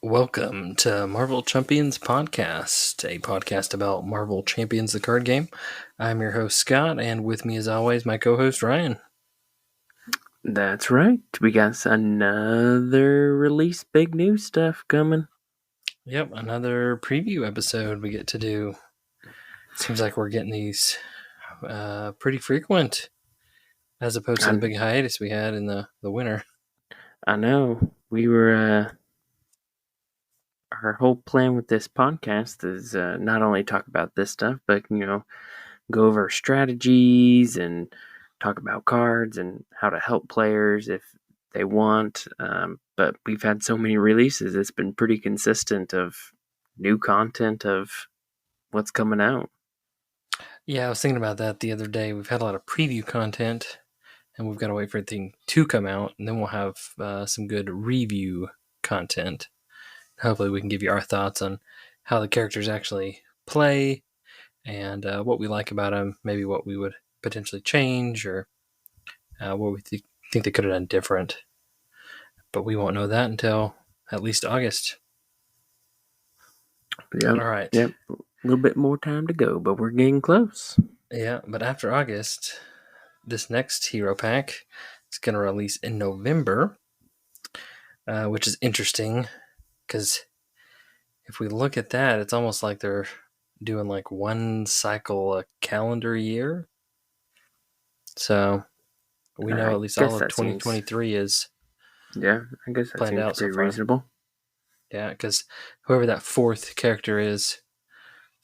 Welcome to Marvel Champions Podcast, a podcast about Marvel Champions, the card game. I'm your host, Scott, and with me, as always, my co-host, Ryan. That's right. We got another release, big new stuff coming. Yep, another preview episode we get to do. Seems like we're getting these pretty frequent, as opposed to the big hiatus we had in the winter. I know. Our whole plan with this podcast is not only talk about this stuff, but, go over strategies and talk about cards and how to help players if they want. But we've had so many releases, it's been pretty consistent of new content of what's coming out. Yeah, I was thinking about that the other day. We've had a lot of preview content, and we've got to wait for everything to come out, and then we'll have some good review content. Hopefully we can give you our thoughts on how the characters actually play and what we like about them, maybe what we would potentially change or what we think they could have done different. But we won't know that until at least August. Yep. All right. Yep. A little bit more time to go, but we're getting close. Yeah, but after August, this next hero pack is going to release in November, which is interesting because if we look at that, it's almost like they're doing like one cycle a calendar year. So we know at least all of 2023 is yeah, I guess that planned seems out pretty so far. reasonable. Yeah, because whoever that fourth character is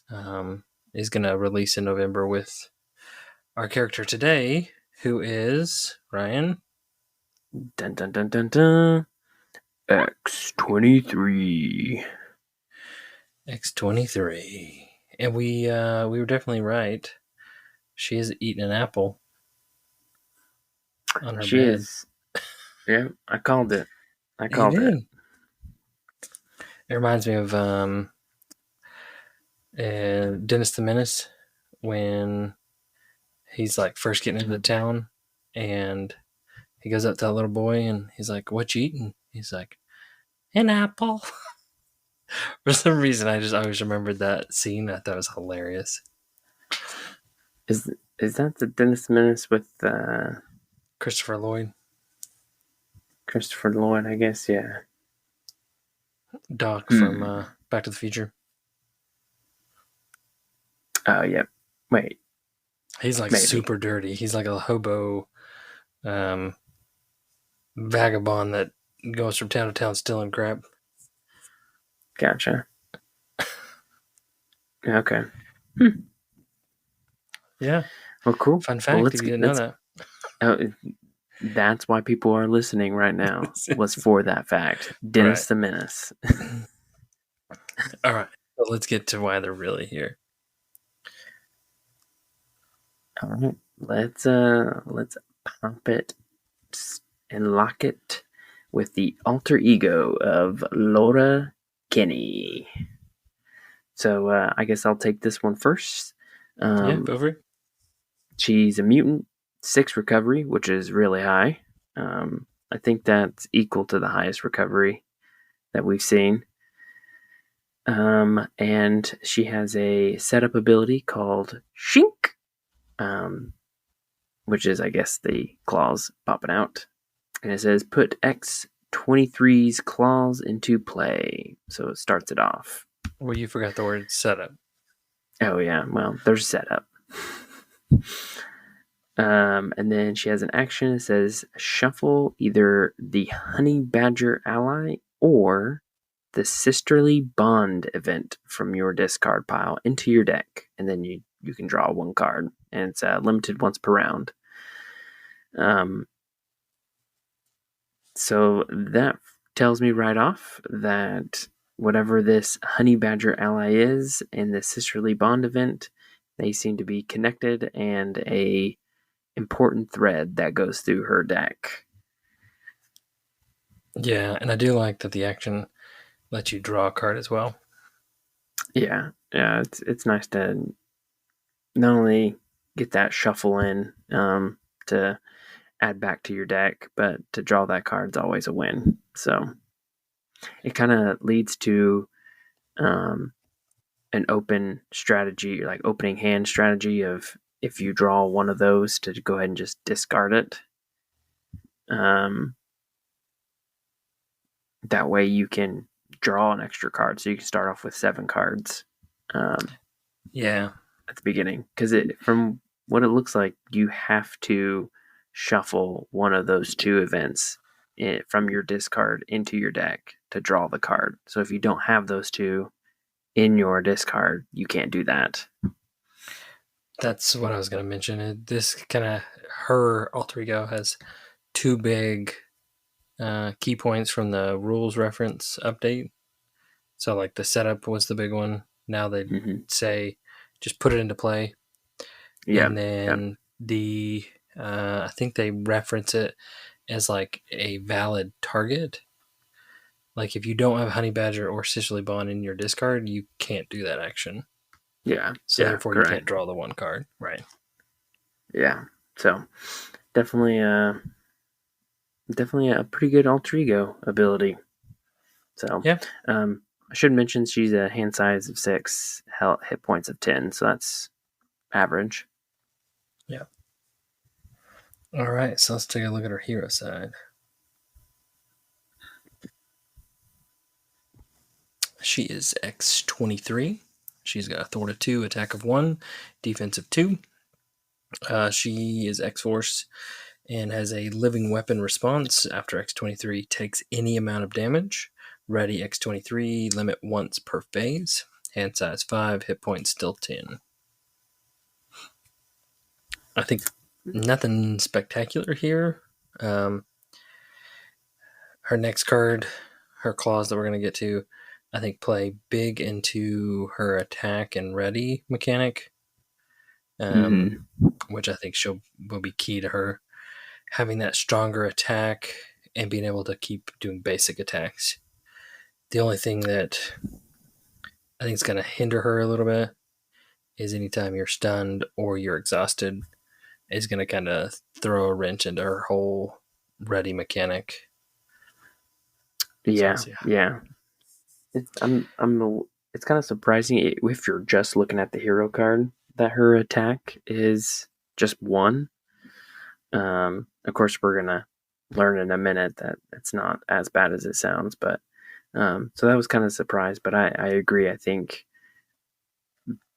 going to release in November with our character today, who is Ryan. Dun dun dun dun dun. X-23. X-23. And we were definitely right. She is eating an apple on her bed. She is. Yeah, I called it. It. It reminds me of Dennis the Menace when he's like first getting into the town and he goes up to that little boy and he's like, "What you eating?" He's like, "An apple." For some reason, I just always remembered that scene. I thought it was hilarious. Is that the Dennis the Menace with Christopher Lloyd? Christopher Lloyd, I guess, yeah. Doc from Back to the Future. Oh, yeah. Wait. He's like super dirty. He's like a hobo vagabond that goes from town to town stealing crap. Gotcha. Okay. Yeah. Well, cool. Fun fact, if you didn't know that. That's why people are listening right now, was for that fact. Dennis the Menace. All right. So let's get to why they're really here. All right. Let's pop it and lock it with the alter ego of Laura Kinney. So I guess I'll take this one first. Yeah, go for it. She's a mutant, 6 recovery, which is really high. I think that's equal to the highest recovery that we've seen. And she has a setup ability called Shink, which is, I guess, the claws popping out. And it says, put X-23's claws into play. So it starts it off. Well, you forgot the word setup. Oh, yeah. Well, there's setup. And then she has an action that says, shuffle either the Honey Badger ally or the Sisterly Bond event from your discard pile into your deck. And then you can draw one card. And it's limited once per round. So that tells me right off that whatever this Honey Badger ally is and the Sisterly Bond event, they seem to be connected and a important thread that goes through her deck. Yeah, and I do like that the action lets you draw a card as well. Yeah, it's nice to not only get that shuffle in to add back to your deck, but to draw that card's always a win. So It kind of leads to um, an open strategy, like opening hand strategy of if you draw one of those to go ahead and just discard it. Um, that way you can draw an extra card, so you can start off with 7 cards Yeah. at the beginning. Because from what it looks like, you have to shuffle one of those 2 events from your discard into your deck to draw the card. So if you don't have those 2 in your discard, you can't do that. That's what I was going to mention. This kind of, her alter ego has 2 big key points from the rules reference update. So, like, the setup was the big one. Now they say just put it into play. Yeah. And then I think they reference it as like a valid target. Like, if you don't have Honey Badger or Sicily Bond in your discard, you can't do that action. Yeah. So Yeah. therefore, you Correct. can't draw the 1 card. Right. Yeah. So definitely a pretty good alter ego ability. So yeah. I should mention she's a hand size of 6, hit points of 10, so that's average. Yeah. All right, so let's take a look at her hero side. She is X-23. She's got a Thor of 2, attack of 1, defense of 2. She is X-Force and has a living weapon response. After X-23 takes any amount of damage, ready X-23, limit once per phase. Hand size 5, hit points still 10. I think nothing spectacular here. Her next card, her claws that we're going to get to, I think play big into her attack and ready mechanic, which I think will be key to her having that stronger attack and being able to keep doing basic attacks. The only thing that I think is going to hinder her a little bit is anytime you're stunned or you're exhausted, is going to kind of throw a wrench into her whole ready mechanic. Yeah, so yeah. It's kind of surprising if you're just looking at the hero card that her attack is just 1. Of course, we're gonna learn in a minute that it's not as bad as it sounds, but so that was kind of a surprise. But I agree. I think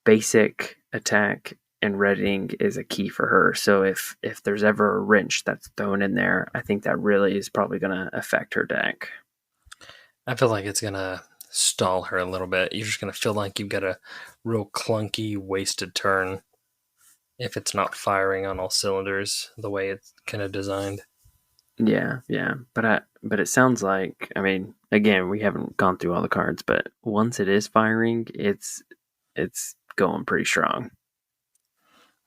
basic attack and readying is a key for her. So if there's ever a wrench that's thrown in there, I think that really is probably going to affect her deck. I feel like it's going to stall her a little bit. You're just going to feel like you've got a real clunky, wasted turn if it's not firing on all cylinders the way it's kind of designed. Yeah, yeah. But it sounds like, I mean, again, we haven't gone through all the cards, but once it is firing, it's going pretty strong.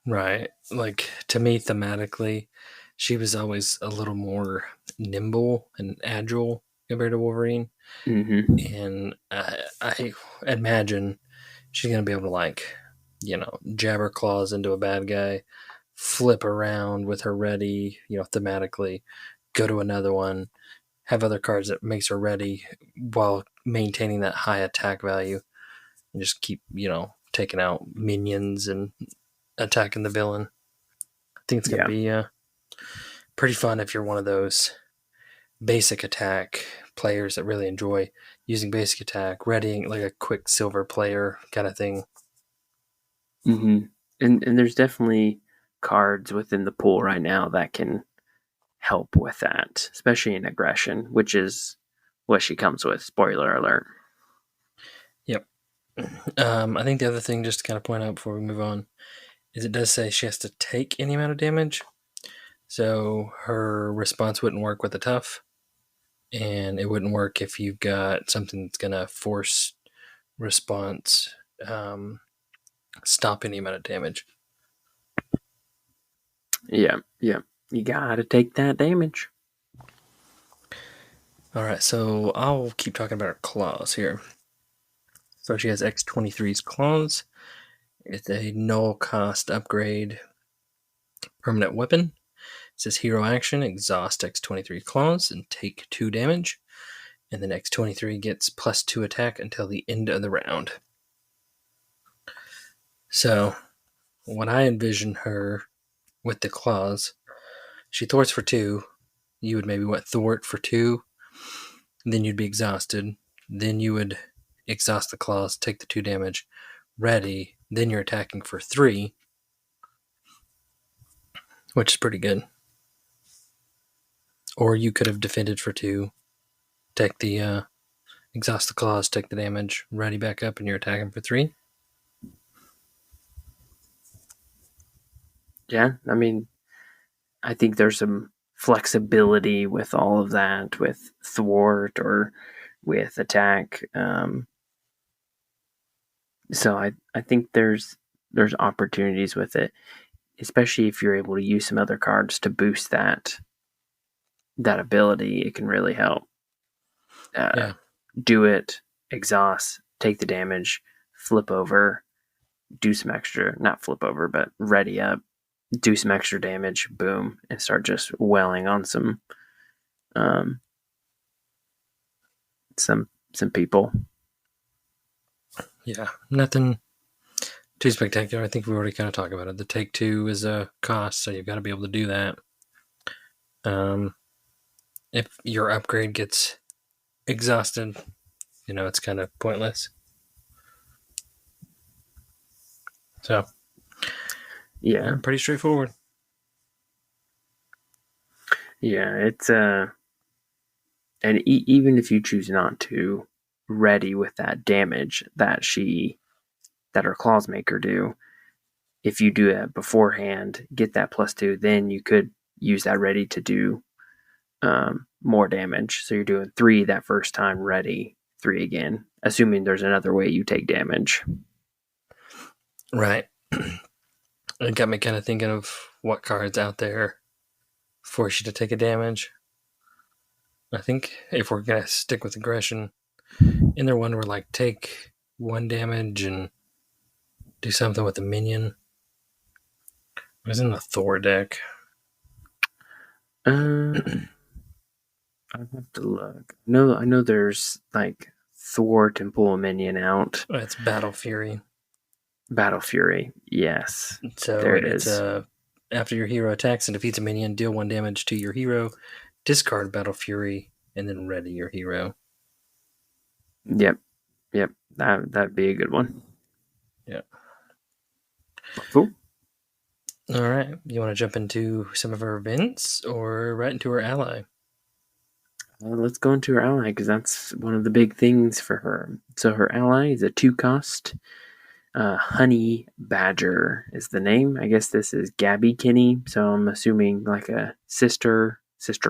Right. Like, to me, thematically, she was always a little more nimble and agile compared to Wolverine. And I imagine she's going to be able to, like, jab her claws into a bad guy, flip around with her ready, thematically, go to another one, have other cards that makes her ready while maintaining that high attack value, and just keep, taking out minions and attacking the villain. I think it's going to be pretty fun if you're one of those basic attack players that really enjoy using basic attack, readying like a quick silver player kind of thing. And there's definitely cards within the pool right now that can help with that, especially in aggression, which is what she comes with. Spoiler alert. Yep. I think the other thing, just to kind of point out before we move on, is it does say she has to take any amount of damage. So her response wouldn't work with a tough, and it wouldn't work if you've got something that's going to force response, stop any amount of damage. Yeah. You gotta take that damage. All right, so I'll keep talking about her claws here. So she has X-23's claws. It's a null cost upgrade permanent weapon. It says hero action, exhaust X-23 claws and take 2 damage. and then X-23 gets +2 attack until the end of the round. So, when I envision her with the claws, she thwarts for 2. You would maybe thwart for 2. Then you'd be exhausted. Then you would exhaust the claws, take the 2 damage, ready. Then you're attacking for 3, which is pretty good. Or you could have defended for 2, take the exhaust the claws, take the damage, ready back up, and you're attacking for 3. Yeah, I mean, I think there's some flexibility with all of that, with thwart or with attack. So I think there's opportunities with it, especially if you're able to use some other cards to boost that ability. It can really help. Do it, exhaust, take the damage, flip over, do some extra, not flip over, but ready up, do some extra damage, boom, and start just welling on some people. Yeah, nothing too spectacular. I think we already kind of talked about it. The take 2 is a cost, so you've got to be able to do that. If your upgrade gets exhausted, it's kind of pointless. So, yeah, pretty straightforward. Yeah, it's and even if you choose not to ready with that damage that her claws make her do, if you do that beforehand, get that +2, then you could use that ready to do more damage. So you're doing 3 that first time, ready 3 again, assuming there's another way you take damage. Right. It got me kind of thinking of what cards out there force you to take a damage. I think if we're going to stick with aggression, in there one where take 1 damage and do something with a minion. It was in the Thor deck. I'd have to look. No, I know there's thwart and pull a minion out. Oh, it's Battle Fury. Battle Fury, yes. So there it is. After your hero attacks and defeats a minion, deal 1 damage to your hero, discard Battle Fury, and then ready your hero. Yep. That'd be a good one. Yeah. Cool. All right. You want to jump into some of her events or right into her ally? Let's go into her ally because that's one of the big things for her. So her ally is a 2-cost. Honey Badger is the name. I guess this is Gabby Kinney, so I'm assuming like a sister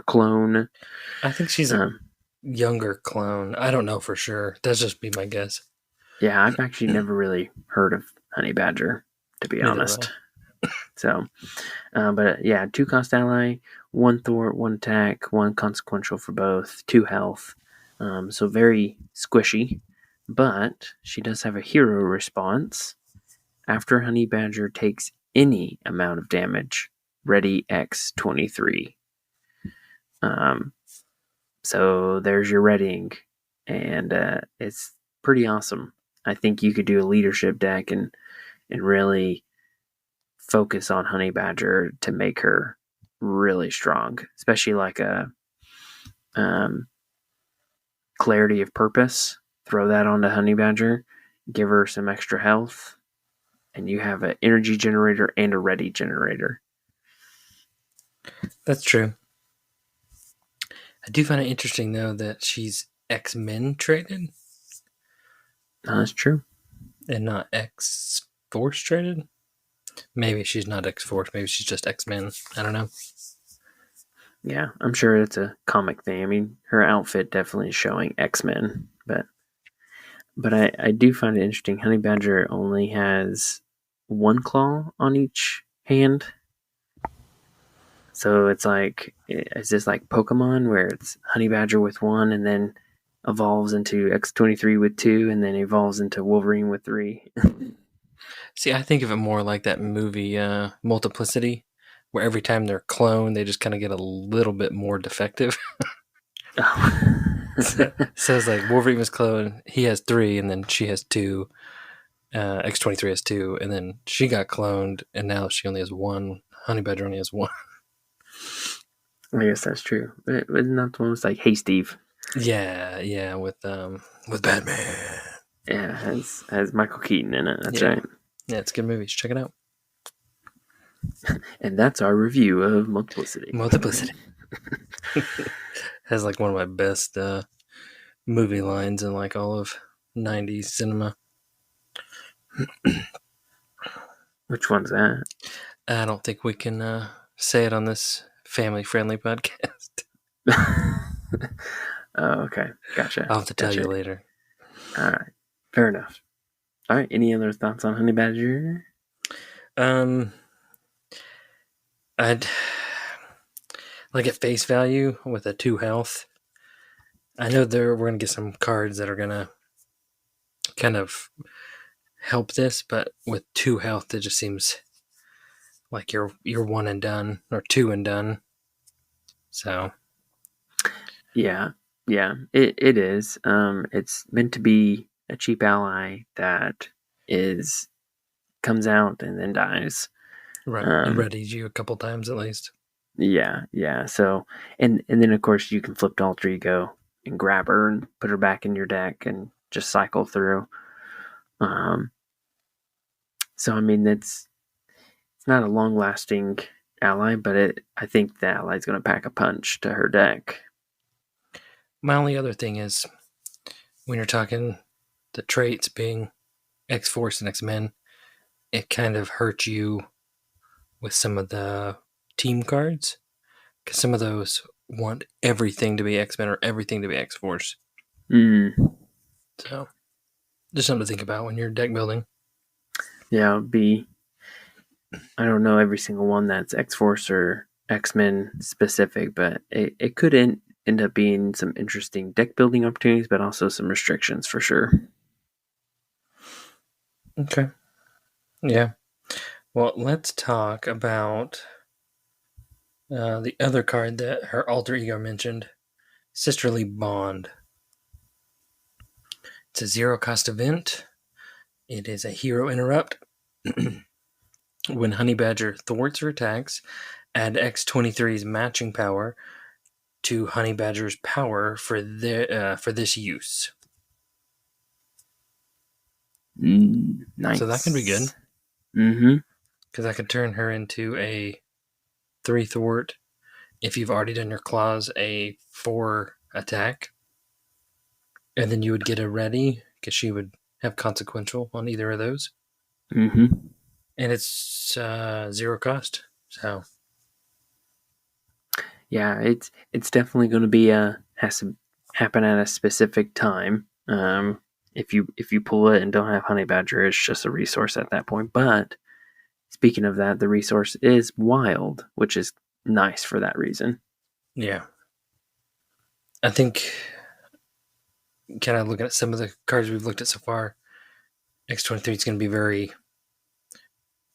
clone. I think she's a younger clone. I don't know for sure. That's just be my guess. Yeah, I've actually never really heard of Honey Badger, to be honest. So, but yeah, 2-cost ally, 1 thwart, 1 attack, 1 consequential for both, 2 health. So very squishy. But she does have a hero response. After Honey Badger takes any amount of damage, ready X-23. So there's your readying, and it's pretty awesome. I think you could do a leadership deck and really focus on Honey Badger to make her really strong, especially like a clarity of purpose. Throw that onto Honey Badger, give her some extra health, and you have an energy generator and a ready generator. That's true. I do find it interesting, though, that she's X-Men traded. That's true. And not X-Force traded. Maybe she's not X-Force. Maybe she's just X-Men. I don't know. Yeah, I'm sure it's a comic thing. I mean, her outfit definitely is showing X-Men, but I do find it interesting. Honey Badger only has 1 claw on each hand. So it's like, is this like Pokemon where it's Honey Badger with 1 and then evolves into X-23 with 2 and then evolves into Wolverine with 3? See, I think of it more like that movie Multiplicity, where every time they're cloned, they just kind of get a little bit more defective. So it's like Wolverine was cloned. He has 3, and then she has 2. X-23 has 2, and then she got cloned, and now she only has 1. Honey Badger only has 1. I guess that's true. Isn't that the one that's like, "Hey, Steve"? Yeah, with Batman. Yeah, has Michael Keaton in it. That's Yeah. right. Yeah, it's a good movie. Check it out. And that's our review of Multiplicity. Multiplicity. Has like one of my best movie lines in like all of 90s cinema. Which one's that? I don't think we can say it on this family-friendly podcast. Oh, okay. Gotcha. I'll have to tell you later. All right. Fair enough. All right. Any other thoughts on Honey Badger? I'd like at face value with a 2 health. I know we're going to get some cards that are going to kind of help this, but with 2 health, it just seems like you're 1 and done or 2 and done. So Yeah. It is. It's meant to be a cheap ally that comes out and then dies. right, and readies you a couple times at least. Yeah. So, and then of course you can flip to alter ego and grab her and put her back in your deck and just cycle through. So I mean it's not a long lasting ally, but I think the ally's going to pack a punch to her deck. My only other thing is when you're talking the traits being X-Force and X-Men, it kind of hurts you with some of the team cards because some of those want everything to be X-Men or everything to be X-Force. So just something to think about when you're deck building. Yeah, I don't know every single one that's X-Force or X-Men specific, but it could end up being some interesting deck building opportunities, but also some restrictions for sure. Okay. Yeah. Well, let's talk about the other card that her alter ego mentioned, Sisterly Bond. It's a 0-cost event. It is a hero interrupt. When Honey Badger thwarts her attacks, add X-23's matching power to Honey Badger's power for this use. Nice. So that can be good. Mm-hmm. Because I could turn her into a 3 thwart. If you've already done your claws, a 4 attack. And then you would get a ready, because she would have consequential on either of those. Mm-hmm. And it's 0 cost. So yeah, it's definitely going to be has to happen at a specific time. If you pull it and don't have Honey Badger, it's just a resource at that point. But speaking of that, the resource is wild, which is nice for that reason. yeah, I think kind of looking at some of the cards we've looked at so far, X-23 is going to be very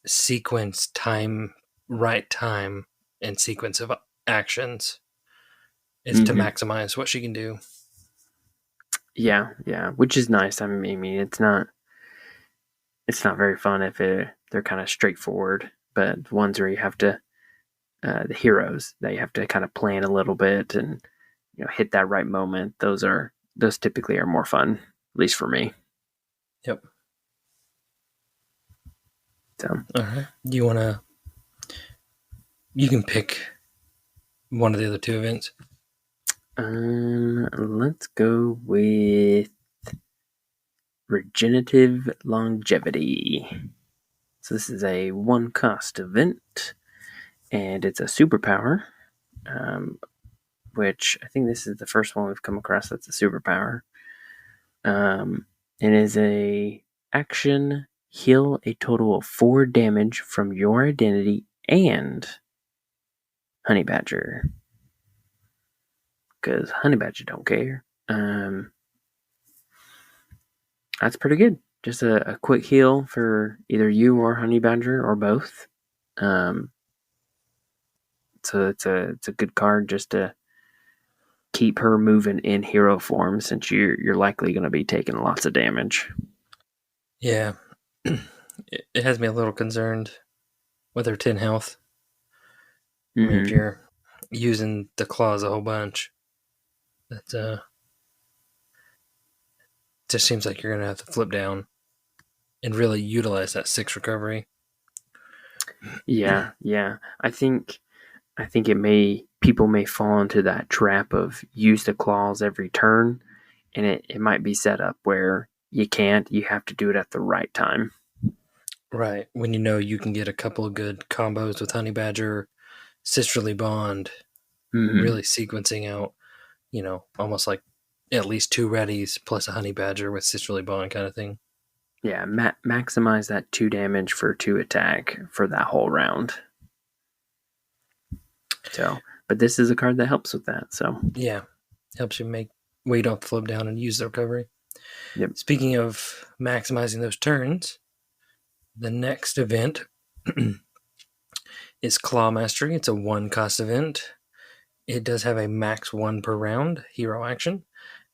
sequence right time, and sequence of actions is to maximize what she can do. Yeah, which is nice. I mean, it's not very fun if they're kind of straightforward, but ones where you have to the heroes that you have to kind of plan a little bit and hit that right moment. Those typically are more fun, at least for me. Yep. So, all right. You can pick one of the other 2 events. let's go with Regenerative Longevity. So this is a 1-cost event, and it's a superpower, which I think this is the first one we've come across that's a superpower. It is a action, heal a total of 4 damage from your identity and Honey Badger. Because Honey Badger don't care. That's pretty good. Just a quick heal for either you or Honey Badger or both. So it's a good card just to keep her moving in hero form, since you're likely going to be taking lots of damage. Yeah. It has me a little concerned with her 10 health. I mean, if you're using the claws a whole bunch, that just seems like you're going to have to flip down and really utilize that 6 recovery. Yeah. I think people may fall into that trap of use the claws every turn, and it might be set up where you have to do it at the right time. Right. When you know you can get a couple of good combos with Honey Badger, Sisterly Bond, really sequencing out, almost like at least 2 readies plus a Honey Badger with Sisterly Bond kind of thing. Yeah, maximize that 2 damage for 2 attack for that whole round. So, but this is a card that helps with that. So yeah, helps you make where you don't have to flip down and use the recovery. Yep. Speaking of maximizing those turns, the next event is Claw Mastery. It's a 1-cost event. It does have a max 1 per round hero action.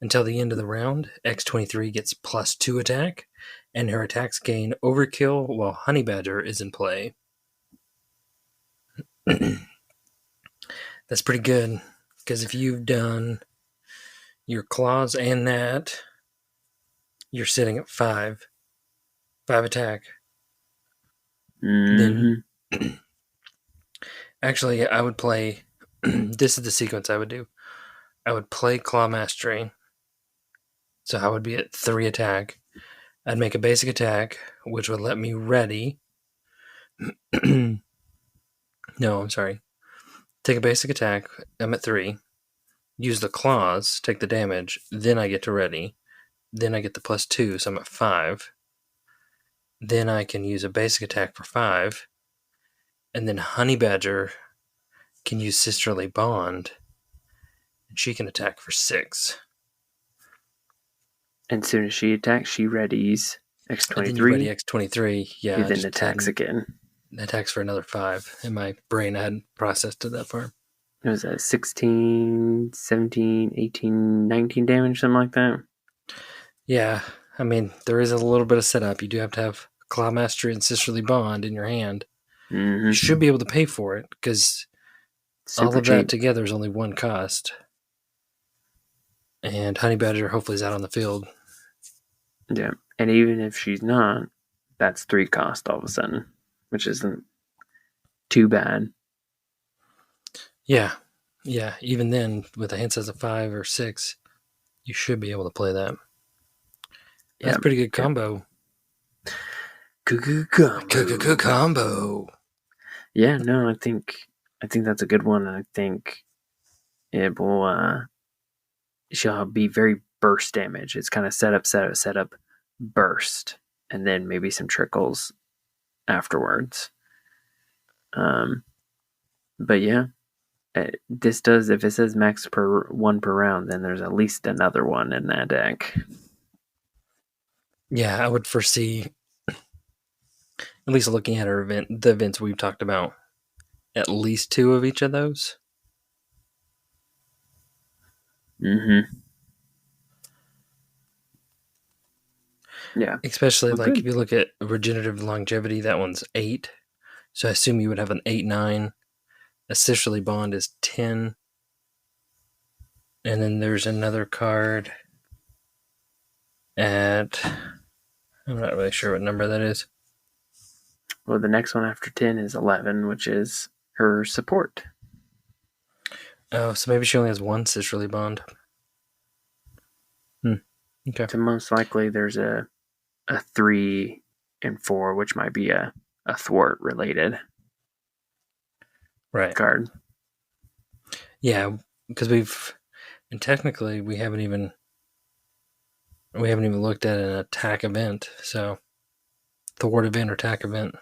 Until the end of the round, X-23 gets +2 attack, and her attacks gain overkill while Honey Badger is in play. That's pretty good, because if you've done your claws and that, you're sitting at 5 attack. Then, actually, I would play. This is the sequence I would do. I would play Claw Mastery, so I would be at 3 attack. I'd make a basic attack, which would let me ready. No, I'm sorry. Take a basic attack. I'm at 3. Use the claws, take the damage. Then I get to ready. Then I get the +2, so I'm at 5. Then I can use a basic attack for 5. And then Honey Badger can use Sisterly Bond. And she can attack for 6. And as soon as she attacks, she readies X-23. And then you ready X-23. Yeah. Who then attacks again. Attacks for another 5. In my brain, I hadn't processed it that far. It was 16, 17, 18, 19 damage, something like that. Yeah. I mean, there is a little bit of setup. You do have to have Claw Mastery and Sisterly Bond in your hand. You should be able to pay for it, because all of that together is only 1 cost. And Honey Badger hopefully is out on the field. Yeah. And even if she's not, that's 3 cost all of a sudden, which isn't too bad. Yeah. Even then, with a hand size of 5 or 6, you should be able to play that. That's a pretty good combo. Combo. Yeah, no, I think that's a good one. I think it will. She'll be very burst damage. It's kind of setup, burst, and then maybe some trickles afterwards. But yeah, this does. If it says max per 1 per round, then there's at least another one in that deck. Yeah, I would foresee, at least looking at the events we've talked about, at least 2 of each of those. Yeah. Especially if you look at Regenerative Longevity, that one's 8. So I assume you would have an 8-9. Sisterly Bond is 10. And then there's another card at, I'm not really sure what number that is. Well, the next one after 10 is 11, which is her support. Oh, so maybe she only has 1 Sisterly Bond. Okay. So most likely there's a 3 and 4, which might be a thwart related card. Yeah, because technically we haven't even looked at an attack event. So thwart event or attack event.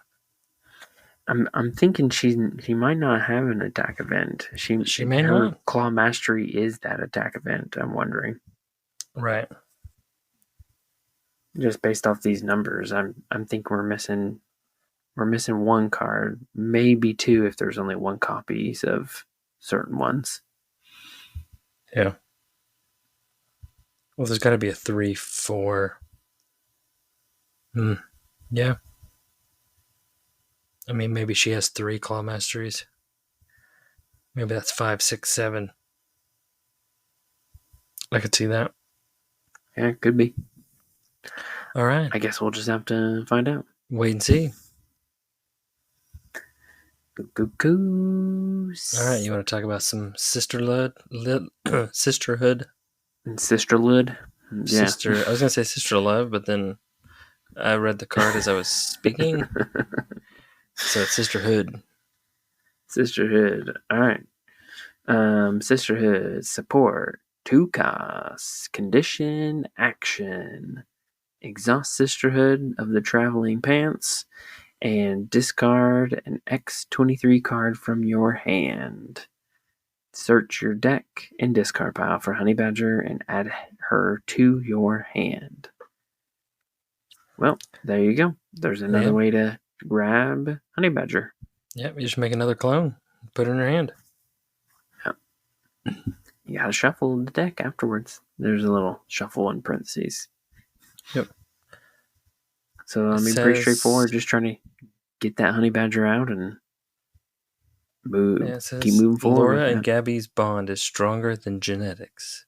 I'm thinking she might not have an attack event. She may not. Claw Mastery is that attack event. I'm wondering. Right. Just based off these numbers, I'm thinking we're missing 1 card, maybe 2 if there's only 1 copies of certain ones. Yeah. Well, there's got to be a 3-4. Yeah. I mean, maybe she has 3 claw masteries. Maybe that's 5, 6, 7. I could see that. Yeah, it could be. All right. I guess we'll just have to find out. Wait and see. Goose. All right. You want to talk about some sisterhood? Sisterhood? And Sisterhood. Yeah. I was going to say sister love, but then I read the card as I was speaking. So it's sisterhood. Sisterhood. All right. Sisterhood support. 2 costs. Condition. Action. Exhaust Sisterhood of the Traveling Pants and discard an X-23 card from your hand. Search your deck and discard pile for Honey Badger and add her to your hand. Well, there you go. There's another way to grab Honey Badger. Yep, you just make another clone, put it in your hand. Yep. You gotta shuffle the deck afterwards. There's a little shuffle in parentheses. Yep. So, I mean, pretty straightforward. Just trying to get that Honey Badger out and move. Yeah, it says, keep moving forward. Laura and Gabby's bond is stronger than genetics.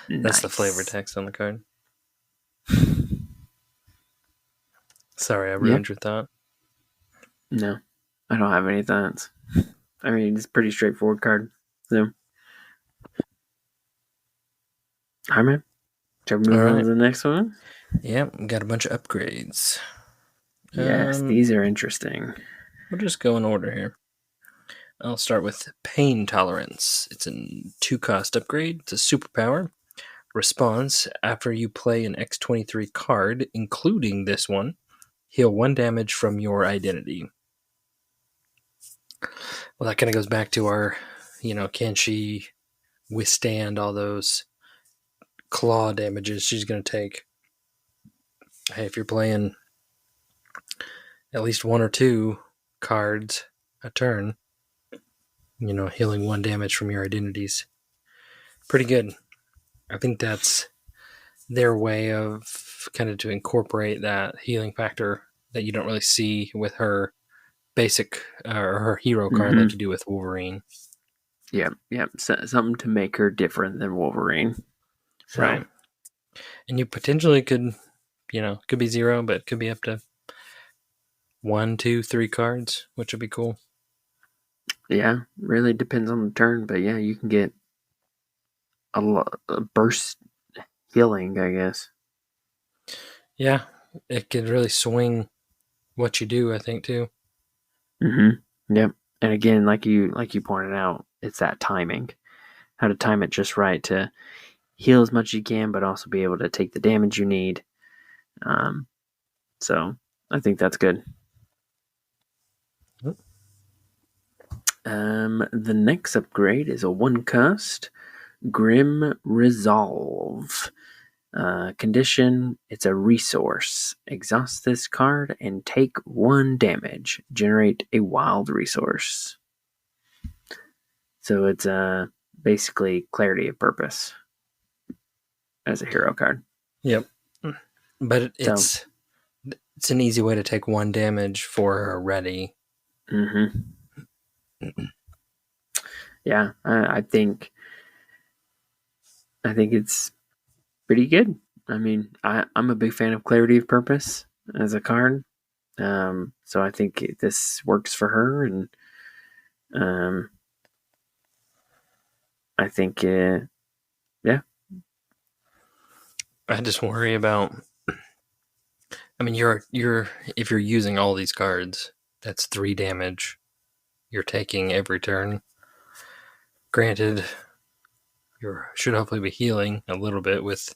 That's the flavor text on the card. Sorry, I ruined your thought. No, I don't have any thoughts. I mean, it's a pretty straightforward card. So, all right, man. Shall we move on to the next one? Yep, we got a bunch of upgrades. Yes, these are interesting. We'll just go in order here. I'll start with Pain Tolerance. It's a 2-cost upgrade. It's a superpower. Response: after you play an X-23 card, including this one, heal 1 damage from your identity. Well, that kind of goes back to our, can she withstand all those claw damages she's going to take? Hey, if you're playing at least 1 or 2 cards a turn, healing 1 damage from your identities, pretty good. I think that's their way of kind of to incorporate that healing factor that you don't really see with her basic or her hero card like you do with Wolverine. Yeah. Something to make her different than Wolverine. So. Right. And you potentially could, could be 0, but it could be up to 1, 2, 3 cards, which would be cool. Yeah, really depends on the turn, but yeah, you can get a burst healing, I guess. Yeah, it could really swing what you do, I think, too. Yep. And again, like you pointed out, it's that timing. How to time it just right to heal as much as you can, but also be able to take the damage you need. So I think that's good. Yep. The next upgrade is a 1-cost Grim Resolve. Condition: it's a resource. Exhaust this card and take 1 damage. Generate a wild resource. So it's basically Clarity of Purpose as a hero card. Yep. But it's an easy way to take 1 damage for her ready. Yeah, I think it's pretty good. I mean, I'm a big fan of Clarity of Purpose as a card. So I think this works for her, and I think, yeah. I just worry about. I mean, if you're using all these cards, that's 3 damage you're taking every turn. Granted, you should hopefully be healing a little bit with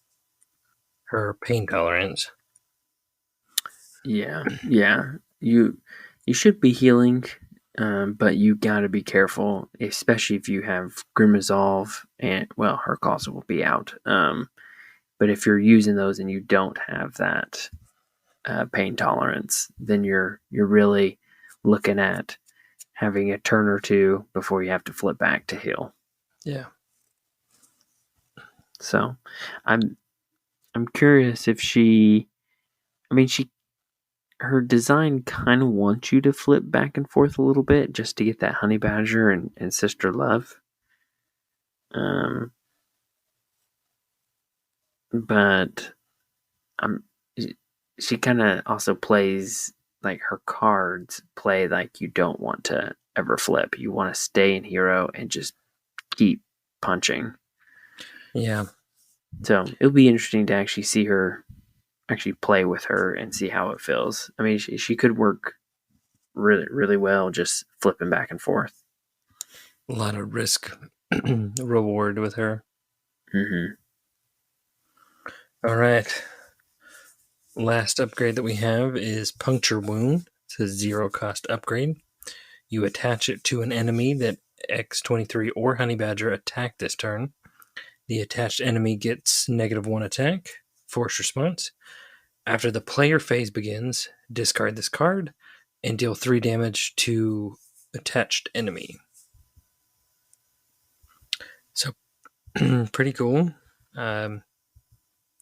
her pain tolerance. Yeah. You should be healing, but you gotta be careful, especially if you have Grim Resolve, and her cost will be out. But if you're using those and you don't have that pain tolerance, then you're really looking at having a turn or 2 before you have to flip back to heal. Yeah. So, I'm curious if she. I mean, her design kind of wants you to flip back and forth a little bit just to get that honey badger and sister love. But I'm she kind of also plays like her cards play like you don't want to ever flip. You want to stay in hero and just keep punching. Yeah. So it'll be interesting to actually see her actually play with her and see how it feels. I mean, she could work really, really well just flipping back and forth. A lot of risk reward with her. Mm-hmm. All right. Last upgrade that we have is Puncture Wound. It's a 0 cost upgrade. You attach it to an enemy that X-23 or Honey Badger attack this turn. The attached enemy gets -1 attack, force response. After the player phase begins, discard this card and deal 3 damage to attached enemy. So, pretty cool.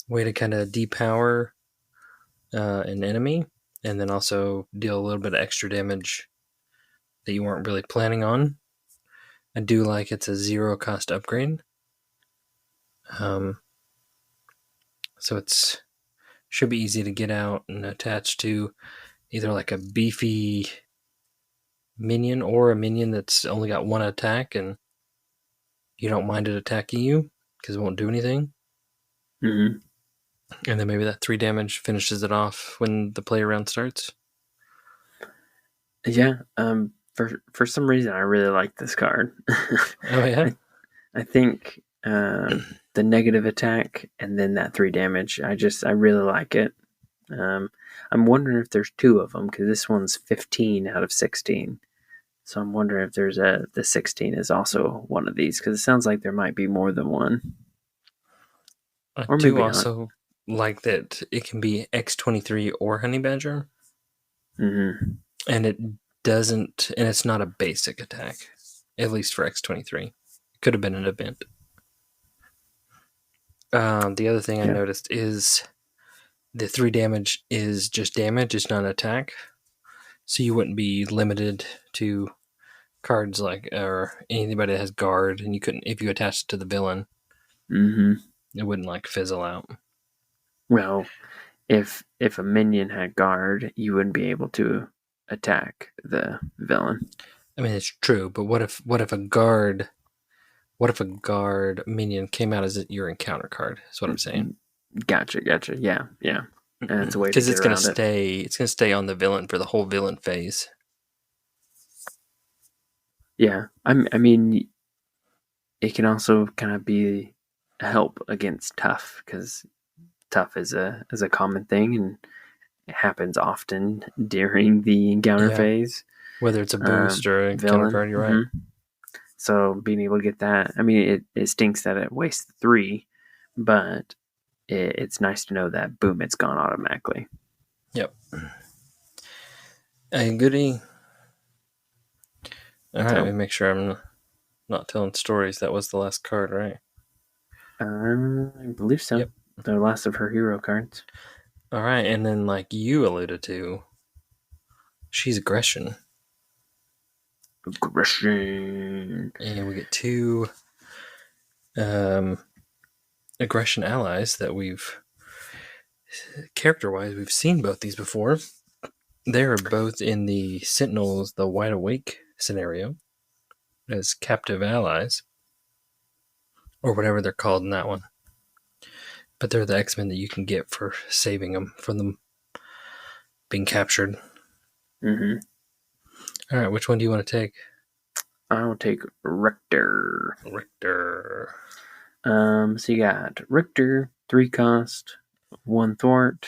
Way to kind of depower an enemy and then also deal a little bit of extra damage that you weren't really planning on. I do like it's a 0 cost upgrade. So it's should be easy to get out and attach to either like a beefy minion or a minion that's only got 1 attack and you don't mind it attacking you because it won't do anything. Mm-hmm. And then maybe that 3 damage finishes it off when the play round starts. Yeah. For some reason, I really like this card. Oh yeah. I think the negative attack and then that 3 damage. I really like it. I'm wondering if there's 2 of them because this one's 15 out of 16. So I'm wondering if there's the 16 is also one of these because it sounds like there might be more than one, I or do maybe not. also like that it can be X-23 or Honey Badger. Mm-hmm. And it doesn't, and it's not a basic attack, at least for X-23. It could have been an event. The other thing I noticed is the 3 damage is just damage, it's not an attack. So you wouldn't be limited to cards like, or anybody that has guard, and you couldn't, if you attached it to the villain, Mm-hmm. it wouldn't like fizzle out. Well, if a minion had guard, you wouldn't be able to attack the villain. I mean, it's true, but what if a guard minion came out as your encounter card? Is what I'm saying. Gotcha. Yeah. That's a way to Because get around it. it's gonna stay on the villain for the whole villain phase. Yeah, I mean, it can also kind of be a help against tough because tough is a common thing and it happens often during the encounter phase. Whether it's a boost or a Villain, counter card, you're right. So being able to get that, I mean, it stinks that it wastes 3, but it's nice to know that boom, it's gone automatically. Yep. Hey, goodie. All right, let me make sure I'm not telling stories. That was the last card, right? I believe so. Yep. The last of her hero cards. All right, and then like you alluded to, she's aggression. And we get 2 aggression allies that we've character-wise we've seen both these before. They're both in the Sentinels, the Wide Awake scenario, as captive allies, or whatever they're called in that one. But they're the X-Men that you can get for saving them from them being captured. Mm-hmm. All right, which one do you want to take? I'll take Richter. So you got Richter, 3 cost, 1 thwart,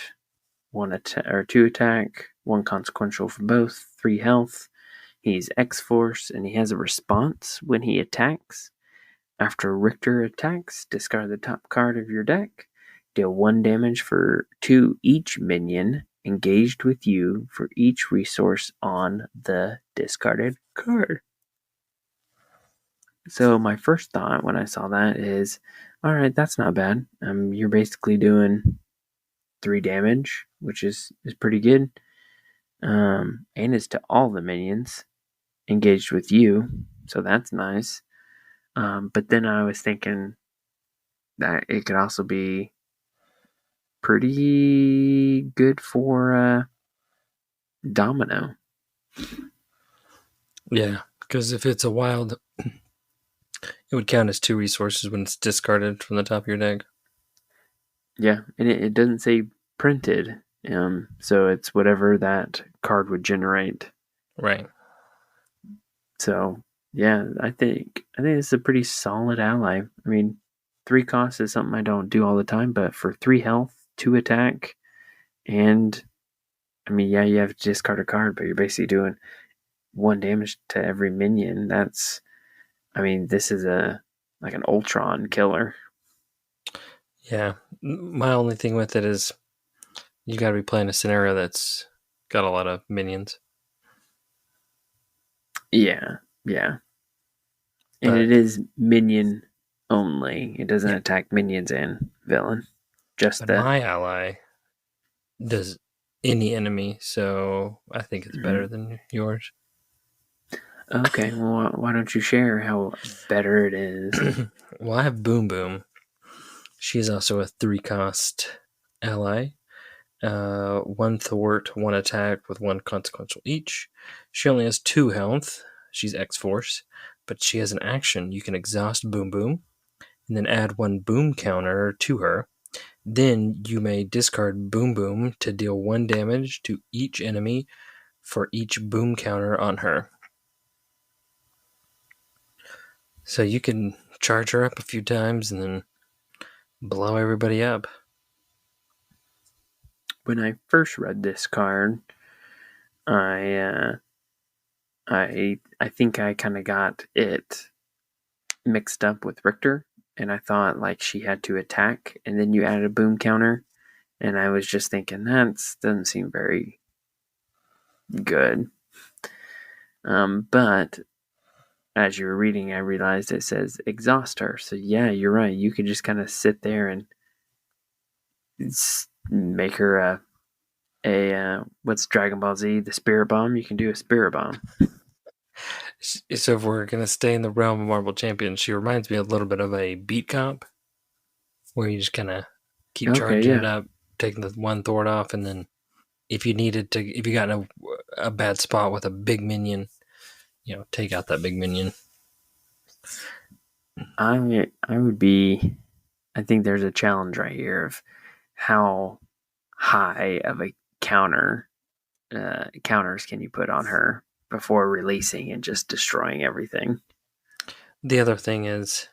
2 attack, 1 consequential for both, 3 health. He's X-Force, and he has a response when he attacks. After Richter attacks, discard the top card of your deck. Deal 1 damage to each minion engaged with you for each resource on the discarded card. So my first thought when I saw that is, All right, that's not bad. You're basically doing 3 damage, which is pretty good. And it's to all the minions engaged with you, so that's nice. But then I was thinking that it could also be pretty good for Domino. Yeah, because if it's a wild, it would count as 2 resources when it's discarded from the top of your deck. Yeah, and it doesn't say printed, so it's whatever that card would generate. Right. So yeah, I think it's a pretty solid ally. I mean, 3 cost is something I don't do all the time, but for 3 health, 2 attack, and I mean, yeah, you have to discard a card, but you're basically doing 1 damage to every minion. I mean, this is like an Ultron killer. Yeah. My only thing with it is you got to be playing a scenario that's got a lot of minions. Yeah, yeah, and But it is minion only. It doesn't yeah, attack minions and villain. Just but the. my ally does any enemy, so I think it's better Mhm. than yours. Okay, well, why don't you share how better it is? Well, I have Boom Boom. She's also a 3 cost ally. 1 thwart, 1 attack with 1 consequential each. She only has 2 health. She's X Force, but she has an action. You can exhaust Boom Boom and then add 1 boom counter to her. Then you may discard Boom Boom to deal 1 damage to each enemy for each boom counter on her. So you can charge her up a few times and then blow everybody up. When I first read this card, I I think I kind of got it mixed up with Richter, and I thought like she had to attack, and then you added a boom counter, and I was just thinking that doesn't seem very good. But as you were reading, I realized it says exhaust her. So yeah, you're right. You could just kind of sit there and make her a what's Dragon Ball Z, the Spirit Bomb. You can do a Spirit Bomb. So if we're gonna stay in the realm of Marvel Champions, she reminds me a little bit of a beat comp, where you just kind of keep Okay, charging it yeah. up, taking the 1 thwart off, and then if you got in a bad spot with a big minion, take out that big minion. I would be. I think there's a challenge right here of how high of a counters can you put on her before releasing and just destroying everything. The other thing is,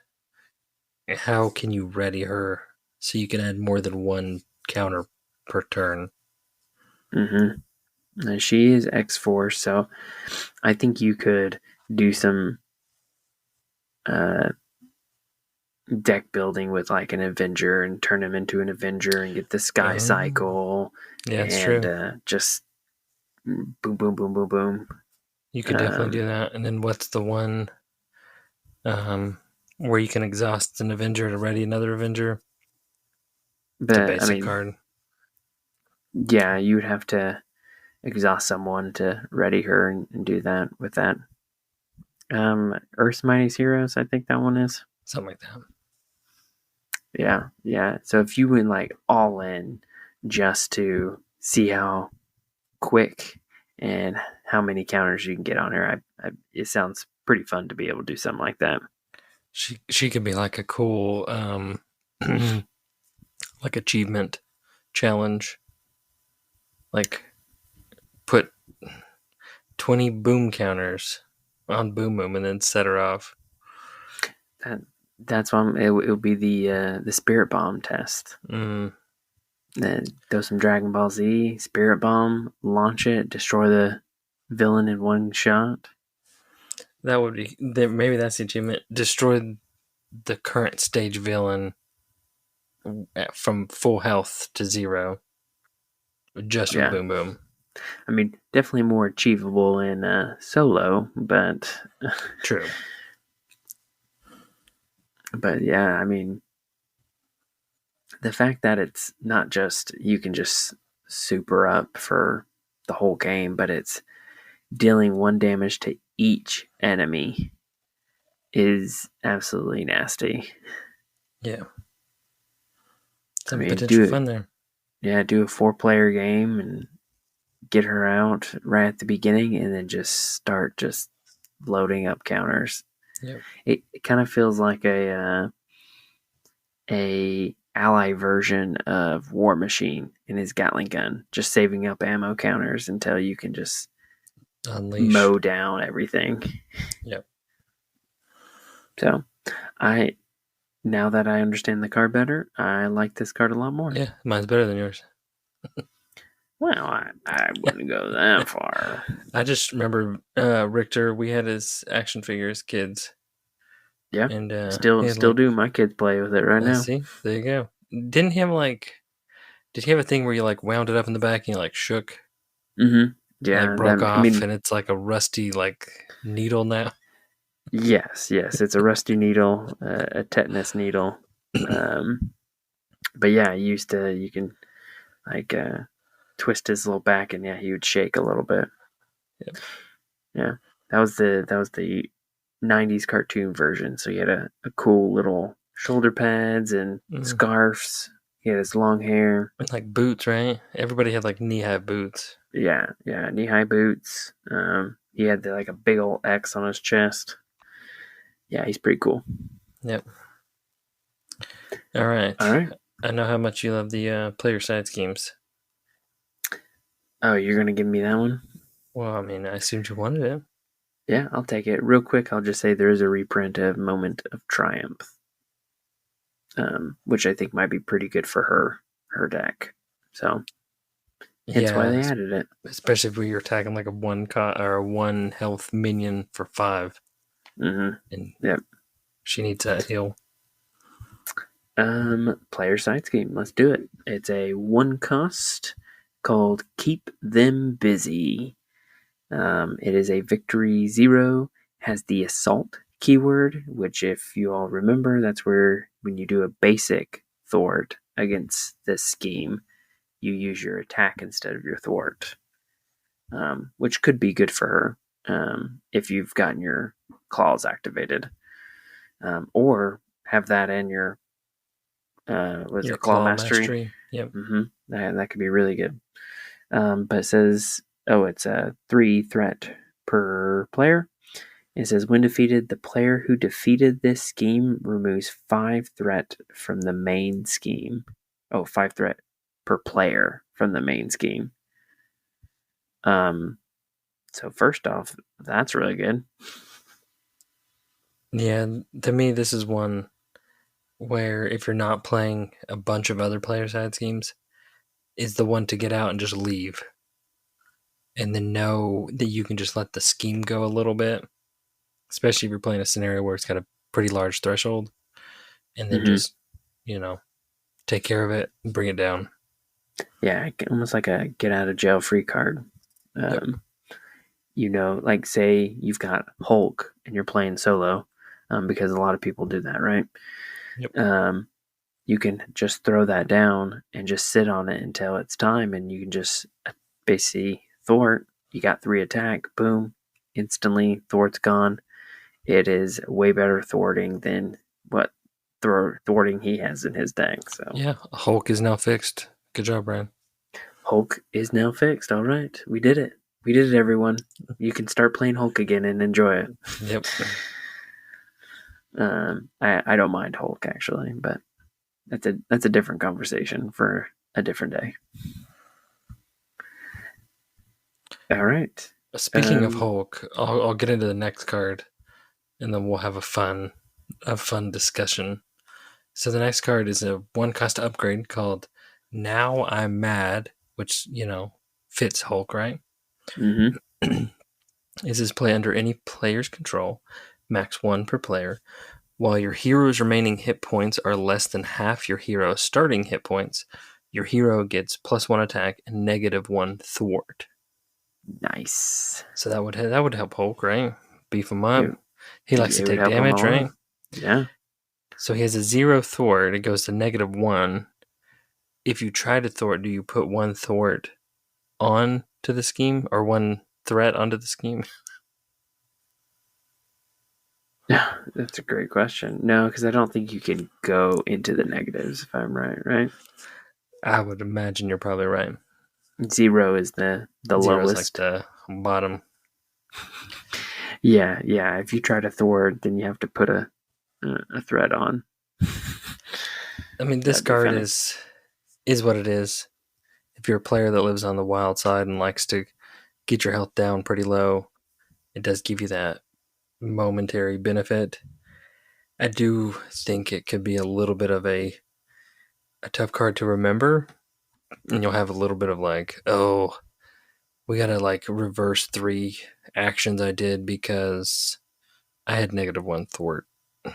how can you ready her so you can add more than 1 counter per turn? And she is X-Force, so I think you could do some uh, deck building with like an Avenger and turn him into an Avenger and get the Sky Oh, Cycle yeah, it's and true. just boom, boom, boom, boom, boom. You could definitely Um, do that. And then what's the one where you can exhaust an Avenger to ready another Avenger? It's a but I basic mean, card. yeah, you would have to exhaust someone to ready her and do that with that. Earth's Mightiest Heroes, I think that one is. Something like that. Yeah, yeah. So if you went like all in just to see how quick and how many counters you can get on her, it sounds pretty fun to be able to do something like that. She could be like a cool like achievement challenge. Like put 20 boom counters on Boom Boom and then set her off. That that's why it will be the Spirit Bomb test. Mm, Then throw some Dragon Ball Z, Spirit Bomb, launch it, destroy the villain in one shot. that would be maybe that's the achievement. Destroy the current stage villain from full health to 0 just with Yeah, Boom Boom. I mean definitely more achievable in solo, True. but yeah, I mean the fact that it's not just you can just super up for the whole game, but it's dealing 1 damage to each enemy is absolutely nasty. Yeah. I Some mean, potential fun there. do a 4-player game and get her out right at the beginning, and then just start just loading up counters. Yep. It kind of feels like a ally version of War Machine in his Gatling gun, just saving up ammo counters until you can just Unleash. mow down everything. Yep. So, now that I understand the card better, I like this card a lot more. Yeah, mine's better than yours. Well, I wouldn't go that far. I just remember Richter. We had his action figures, kids. Yeah, and still like, do. My kids play with it right now. See, there you go. Didn't he have Did he have a thing where you wound it up in the back and you shook? Mm-hmm. Yeah, Broke off, and it's like a rusty needle now. Yes, it's a rusty needle, a tetanus needle. But yeah, you can twist his little back, and yeah, he would shake a little bit. Yep. Yeah, that was the 90s cartoon version. So he had a cool little shoulder pads and scarves. He had his long hair. And boots, right? Everybody had knee-high boots. Yeah, knee-high boots. He had a big old X on his chest. Yeah, he's pretty cool. Yep. All right. I know how much you love the player side schemes. Oh, you're going to give me that one? Well, I mean, I assumed you wanted it. Yeah, I'll take it. Real quick, I'll just say there is a reprint of Moment of Triumph, which I think might be pretty good for her deck. So that's why they added it. Especially if you're attacking a 1 health minion for 5. Mm-hmm. And yep. She needs that heal. Player side scheme. Let's do it. It's a 1 cost called Keep Them Busy. It is a victory 0, has the assault keyword, which if you all remember, that's where when you do a basic thwart against this scheme, you use your attack instead of your thwart, which could be good for her if you've gotten your claws activated, or have that in your claw mastery. Yep. Mm-hmm. That could be really good. But it says, it's a 3 threat per player. It says, when defeated, the player who defeated this scheme removes 5 threat from the main scheme. 5 threat per player from the main scheme. So first off, that's really good. Yeah, to me, this is one where if you're not playing a bunch of other player side schemes, is the one to get out and just leave. And then know that you can just let the scheme go a little bit. Especially if you're playing a scenario where it's got a pretty large threshold. And then just, take care of it and bring it down. Yeah, almost like a get out of jail free card. Yep. Say you've got Hulk and you're playing solo, because a lot of people do that, right? Yep. You can just throw that down and just sit on it until it's time, and you can just basically thwart. You got 3 attack, boom, instantly thwart's gone. It is way better thwarting than what thwarting he has in his deck. So yeah, Hulk is now fixed. Good job, Brian. Hulk is now fixed. All right, we did it. We did it, everyone. You can start playing Hulk again and enjoy it. Yep. I don't mind Hulk actually, but that's a different conversation for a different day. All right. Speaking of Hulk, I'll get into the next card, and then we'll have a fun discussion. So the next card is a 1 cost upgrade called Now I'm Mad, which fits Hulk, right? Mm-hmm. Is this play under any player's control, max 1 per player, while your hero's remaining hit points are less than half your hero's starting hit points. Your hero gets +1 attack and -1 thwart. Nice. So that would help Hulk, right? Beef him up. He likes to take help him damage, right? Yeah. So he has a 0 thwart. It goes to -1. if you try to thwart, do you put one thwart on to the scheme or one threat onto the scheme? That's a great question. No, because I don't think you can go into the negatives if I'm right? I would imagine you're probably right. 0 is the Zero is like lowest. the bottom. Yeah. If you try to thwart, then you have to put a threat on. I mean, this That'd be card funny. is what it is. If you're a player that lives on the wild side and likes to get your health down pretty low, it does give you that momentary benefit. I do think it could be a little bit of a tough card to remember, and you'll have a little bit of like, oh, we gotta like reverse 3 actions I did because I had -1 thwart, and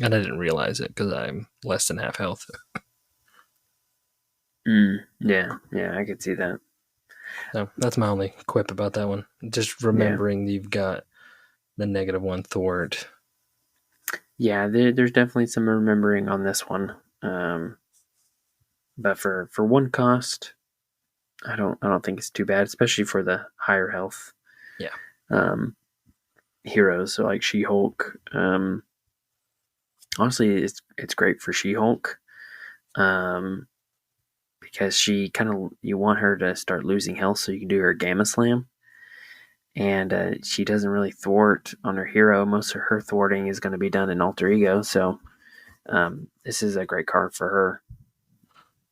I didn't realize it because I'm less than half health. Yeah, I could see that. So that's my only quip about that one. Just remembering that you've got the -1 thwart. Yeah, there's definitely some remembering on this one. But for 1 cost, I don't think it's too bad, especially for the higher health Yeah. heroes. So like She-Hulk. Honestly, it's great for She-Hulk. Because she you want her to start losing health so you can do her Gamma Slam. And she doesn't really thwart on her hero. Most of her thwarting is going to be done in Alter Ego. So this is a great card for her.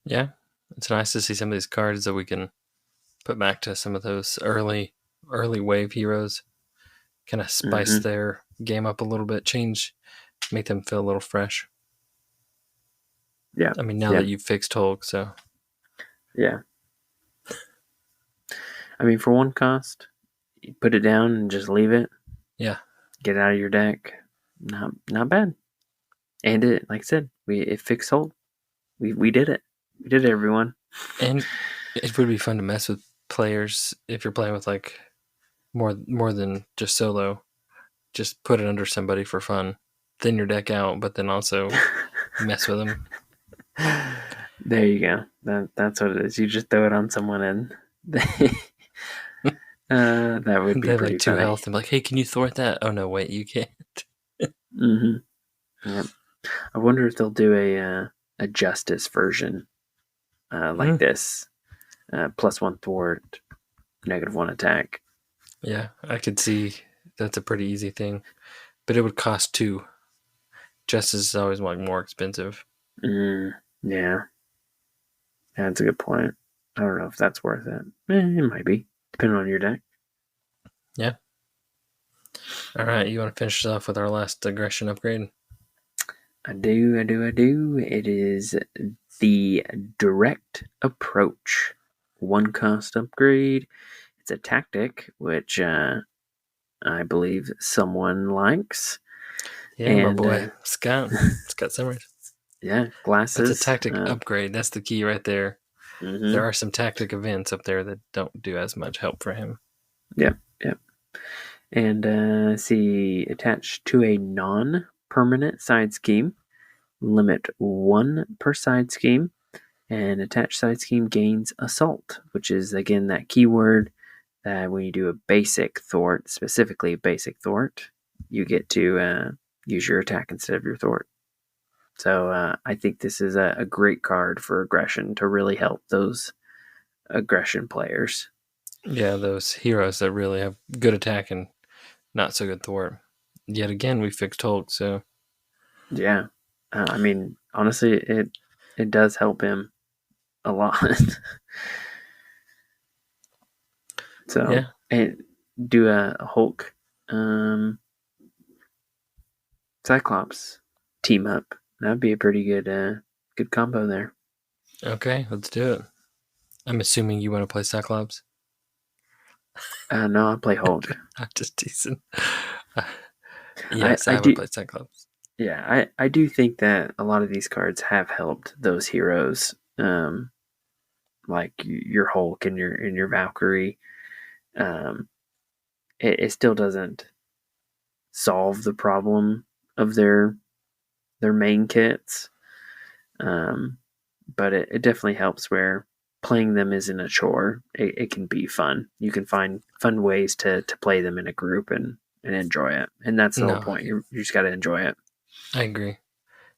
Yeah. It's nice to see some of these cards that we can put back to some of those early wave heroes. Kind of spice their game up a little bit, make them feel a little fresh. Yeah. I mean, now that you've fixed Hulk, so. Yeah. I mean, for 1 cost, you put it down and just leave it. Yeah. Get it out of your deck. Not bad. And it, like I said, it fixed Hulk. We did it. We did it, everyone. And it would be fun to mess with players if you're playing with like more than just solo. Just put it under somebody for fun. Thin your deck out, but then also mess with them. There you go. That's what it is. You just throw it on someone and that would be They have pretty like 2 funny. health and be like, hey, can you thwart that? Oh no, wait, you can't. Yep. I wonder if they'll do a justice version like this. +1 thwart, -1 attack. Yeah, I could see that's a pretty easy thing. But it would cost 2. Justice is always like more expensive. Yeah. That's a good point. I don't know if that's worth it. It might be, depending on your deck. Yeah. All right, you want to finish off with our last aggression upgrade? I do. It is the direct approach. 1 cost upgrade. It's a tactic, which I believe someone likes. Yeah, and, my boy, Scott Summers. Yeah, glasses. It's a tactic upgrade. That's the key right there. There are some tactic events up there that don't do as much help for him. Yep. And see, attached to a non-permanent side scheme, limit 1 per side scheme, and attached side scheme gains assault, which is again that keyword that when you do a basic thwart, specifically a basic thwart, you get to use your attack instead of your thwart. So I think this is a great card for aggression to really help those aggression players. Yeah, those heroes that really have good attack and not so good thwart. Yet again, we fixed Hulk, so. Yeah. I mean, honestly, it does help him a lot. So, yeah. And do a Hulk Cyclops team up. That'd be a pretty good combo there. Okay, let's do it. I'm assuming you want to play Cyclops? No, I play Hulk. I'm just teasing. Yes, I would play Cyclops. Yeah, I do think that a lot of these cards have helped those heroes, like your Hulk and your Valkyrie. It still doesn't solve the problem of their main kits, but it definitely helps where playing them isn't a chore. It can be fun. You can find fun ways to play them in a group and enjoy it. And that's the whole No, point. You just got to enjoy it. I agree.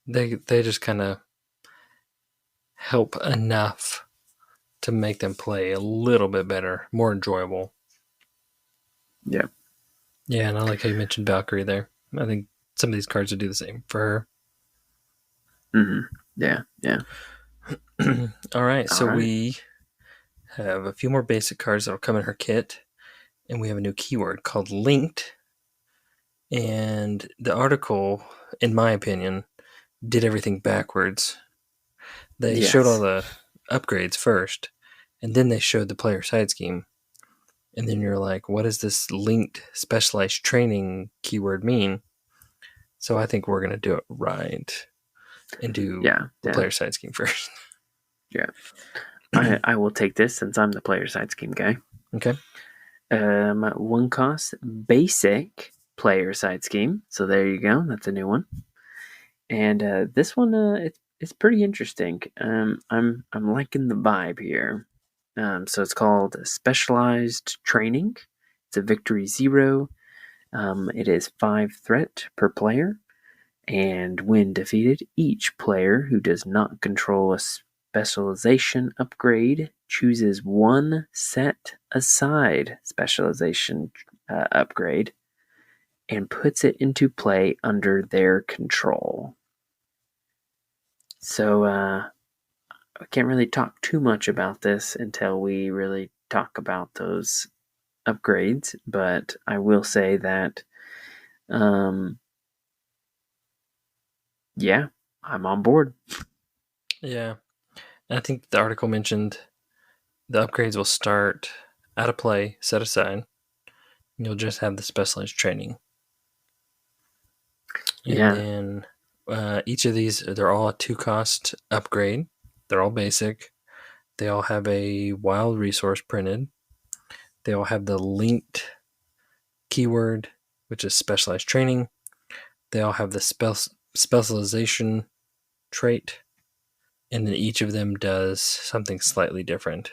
They just kind of help enough to make them play a little bit better, more enjoyable. Yeah. Yeah, and I like how you mentioned Valkyrie there. I think some of these cards would do the same for Mm-hmm. Yeah. Yeah. her. All right, All so right. we have a few more basic cards that'll come in her kit, and we have a new keyword called linked. And the article, in my opinion, did everything backwards. They showed all Yes. the upgrades first, and then they showed the player side scheme. And then you're like, what does this linked specialized training keyword mean? So I think we're going to do it right and do Yeah. the Yeah. player side scheme first. Yeah. I will take this since I'm the player side scheme guy. Okay. One cost basic player side scheme. So there you go. That's a new one. And this one, it's pretty interesting. I'm liking the vibe here. So it's called Specialized Training. It's a victory 0. It is 5 threat per player, and when defeated, each player who does not control a specialization upgrade chooses one set aside specialization upgrade and puts it into play under their control. So I can't really talk too much about this until we really talk about those upgrades, but I will say that, um, yeah, I'm on board. Yeah. And I think the article mentioned the upgrades will start out of play, set aside. And you'll just have the specialized training. And Yeah, then each of these, they're all a 2-cost upgrade. They're all basic. They all have a wild resource printed. They all have the linked keyword, which is specialized training. They all have the specialization trait. And then each of them does something slightly different.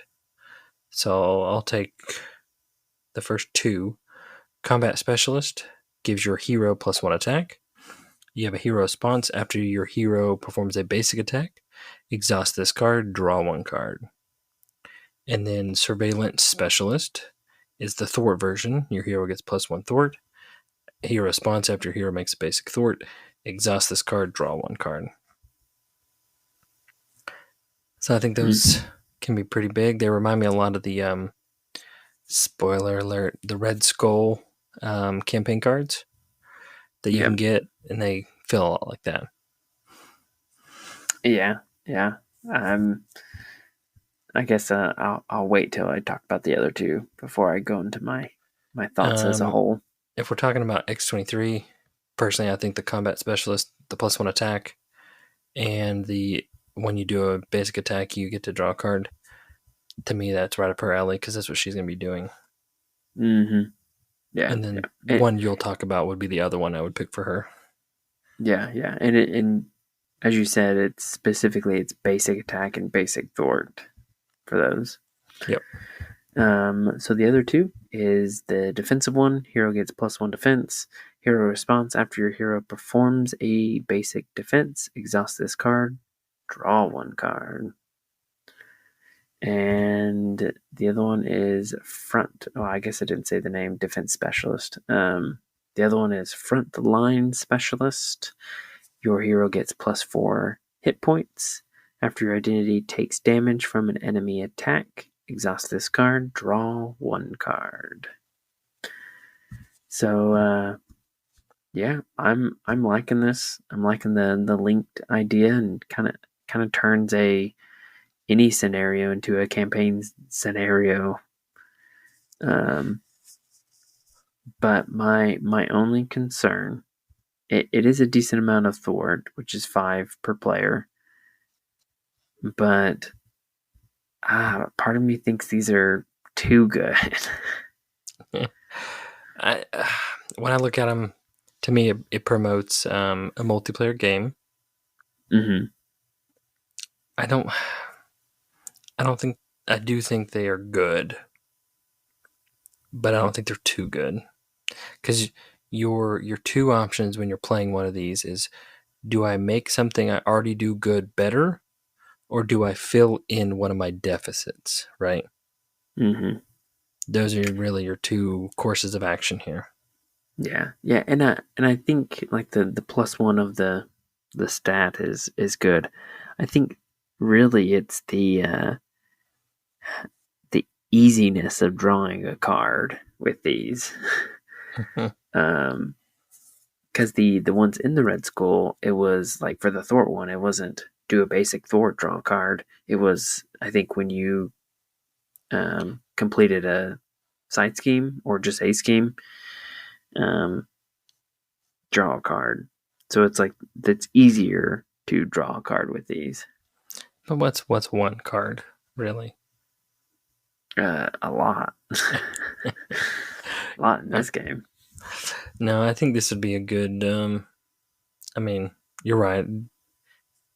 So I'll take the first two. Combat Specialist gives your hero +1 attack. You have a hero response after your hero performs a basic attack. Exhaust this card, draw 1 card. And then Surveillance Specialist is the thwart version. Your hero gets +1 thwart. Hero response after your hero makes a basic thwart. Exhaust this card, draw 1 card. So I think those mm-hmm. can be pretty big. They remind me a lot of the spoiler alert, the Red Skull campaign cards that you can Yep. get, and they feel a lot like that. Yeah, yeah. I guess I'll wait till I talk about the other two before I go into my thoughts as a Um, whole. if we're talking about X-23, personally, I think the Combat Specialist, the +1 attack, and the when you do a basic attack, you get to draw a card. To me, that's right up her alley because that's what she's going to be doing. Mm-hmm. Yeah, And yeah, then one you'll talk about would be the other one I would pick for her. yeah, yeah. And as you said, it's basic attack and basic thwart for those. Yep. So the other two is the defensive one. Hero gets +1 defense. Hero response after your hero performs a basic defense. Exhaust this card. Draw 1 card. And the other one is front. Oh, I guess I didn't say the name. Defense specialist. The other one is front line specialist. Your hero gets +4 hit points. After your identity takes damage from an enemy attack, exhaust this card, draw 1 card. So yeah, I'm liking this. I'm liking the linked idea and kind of turns any scenario into a campaign scenario. But my only concern, it is a decent amount of thwart, which is 5 per player. But part of me thinks these are too good. I when I look at them, to me, it promotes a multiplayer game. Mm-hmm. I don't. I don't think. I do think they are good, but I don't think they're too good. Because your two options when you're playing one of these is: do I make something I already do good better, or do I fill in one of my deficits? Right. Mm-hmm. Those are really your two courses of action here. Yeah, yeah, and I think like the plus one of the stat is good. I think really it's the easiness of drawing a card with these. um, because the ones in the Red Skull, it was like for the Thor one, it wasn't do a basic Thor draw card. It was I think when you completed a side scheme or just a scheme, um, draw a card. So it's like it's easier to draw a card with these. But what's one card really? A lot, a lot in this game. No, I think this would be a good. I mean, you're right.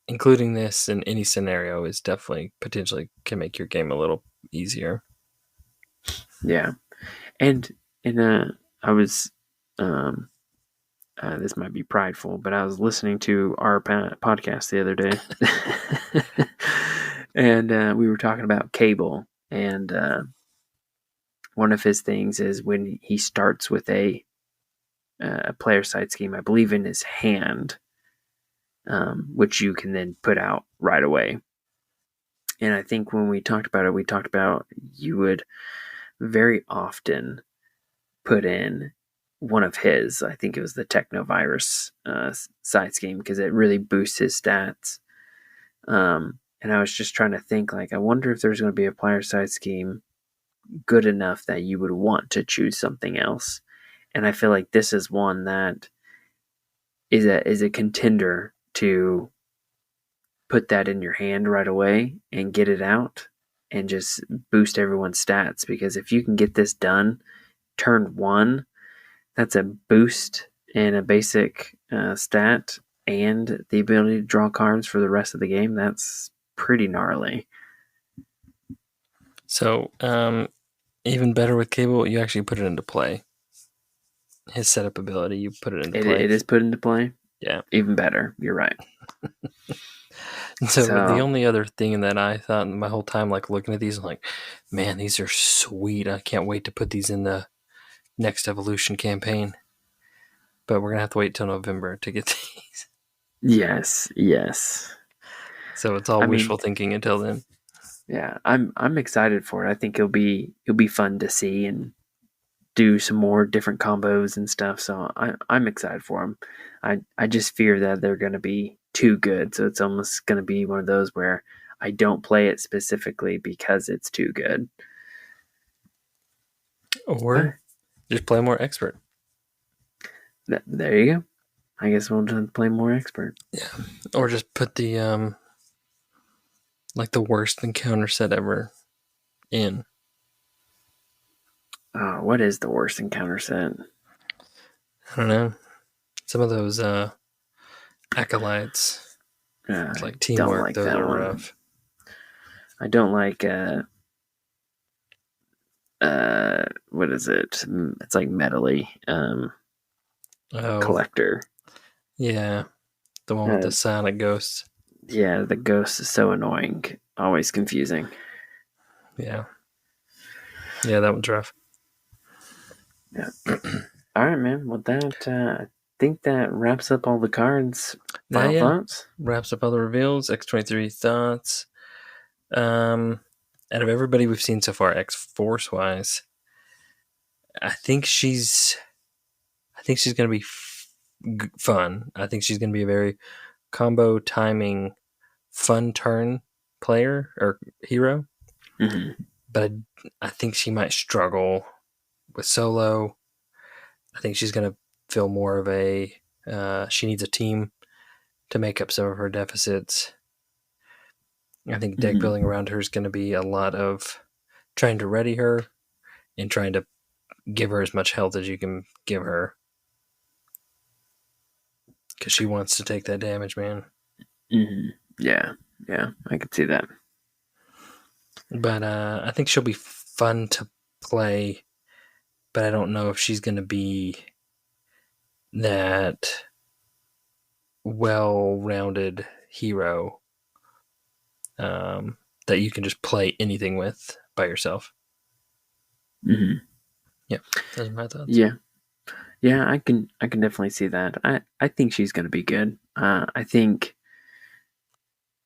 Including this in any scenario is definitely potentially can make your game a little easier. Yeah, and I was um, this might be prideful, but I was listening to our podcast the other day, and we were talking about Cable, and one of his things is when he starts with a player side scheme, I believe in his hand, which you can then put out right away. And I think when we talked about it, we talked about you would very often put in one of his. I think it was the Technovirus side scheme because it really boosts his stats. And I was just trying to think, like, I wonder if there's going to be a player side scheme good enough that you would want to choose something else. And I feel like this is one that is a contender to put that in your hand right away and get it out and just boost everyone's stats. Because if you can get this done turn one, that's a boost in a basic stat and the ability to draw cards for the rest of the game. That's pretty gnarly. So, even better with Cable, you actually put it into play. His setup ability, you put it into play. It is put into play. Yeah. Even better. You're right. So the only other thing that I thought my whole time, like looking at these, I'm like, man, these are sweet. I can't wait to put these in the next Evolution campaign. But we're gonna have to wait till November to get these. Yes. So it's all wishful thinking until then. Yeah, I'm excited for it. I think it'll be fun to see and do some more different combos and stuff. So I'm excited for them. I just fear that they're going to be too good. So it's almost going to be one of those where I don't play it specifically because it's too good. Or just play more expert. There you go. I guess we'll just play more expert. Yeah. Or just put the like the worst encounter set ever in. What is the worst encounter set? I don't know. Some of those acolytes, it's like teamwork, like those that are one. rough. I don't like what is it? It's like medley collector. Yeah. The one with the silent ghosts. Yeah, the ghost is so annoying. Always confusing. Yeah. Yeah, that one's rough. Yeah. All right, man. With that, I think that wraps up all the cards. Final thoughts? Wraps up all the reveals. X-23 thoughts. Out of everybody we've seen so far, X-Force wise, I think she's going to be fun. I think she's going to be a very combo timing, fun turn player or hero. Mm-hmm. But I think she might struggle with solo. I think she's going to feel more of a. She needs a team to make up some of her deficits. I think deck building around her is going to be a lot of trying to ready her and trying to give her as much health as you can give her. Because she wants to take that damage, man. Mm-hmm. Yeah. Yeah, I could see that. But I think she'll be fun to play, but I don't know if she's going to be that well-rounded hero that you can just play anything with by yourself. Mm-hmm. Yeah, those are my thoughts. Yeah, yeah, I can definitely see that. I think she's going to be good. I think